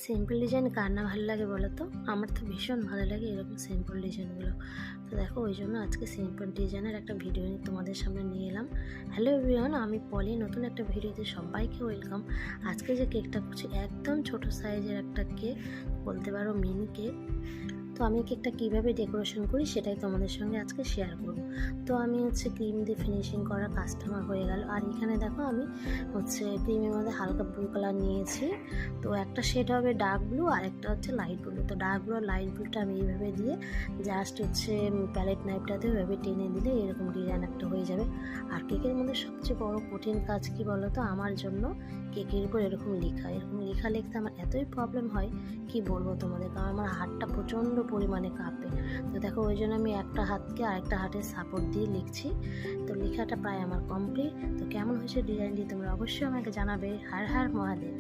Simple design কার না ভালো লাগে বলো তো? আমার তো ভীষণ ভালো লাগে এরকম সিম্পল ডিজাইনগুলো। তো দেখো ওই জন্য আজকে সিম্পল ডিজাইনের একটা ভিডিও নিয়ে তোমাদের সামনে নিয়ে এলাম। হ্যালো এভরিওয়ান, আমি পলি, নতুন একটা ভিডিওতে সবাইকে ওয়েলকাম। আজকে যে কেকটা করছি একদম ছোট সাইজের একটা কেক, বলতে পারো মিনি কেক। তো আমি কেকটা কীভাবে ডেকোরেশন করি সেটাই তোমাদের সঙ্গে আজকে শেয়ার করব। তো আমি ক্রিম দিয়ে ফিনিশিং করা কাস্টমার হয়ে গেল। আর এখানে দেখো আমি ক্রিমের মধ্যে হালকা ব্লু কালার নিয়েছি। তো একটা শেড হবে ডার্ক ব্লু আর একটা লাইট ব্লু। তো ডার্ক ব্লু আর লাইট ব্লুটা আমি এইভাবে দিয়ে জাস্ট প্যালেট নাইফটাতে ওইভাবে টেনে দিলে এরকম ডিজাইন একটা হয়ে যাবে। আর কেকের মধ্যে সবচেয়ে বড় কঠিন কাজ কী বলো তো আমার জন্য? কেকের উপর এরকম লেখা লিখতে আমার এতই প্রবলেম হয় কি বলবো তোমাদের, কারণ আমার হাতটা প্রচণ্ড পরিমাণে কাঁপে। তো দেখো ওই জন্য আমি একটা হাতকে আরেকটা হাতের সাপোর্ট দিয়ে লিখছি। তো লেখাটা প্রায় আমার কমপ্লিট। তো কেমন হয়েছে ডিজাইনটি তোমরা অবশ্যই আমাকে জানাবে। হর হর মহাদেব।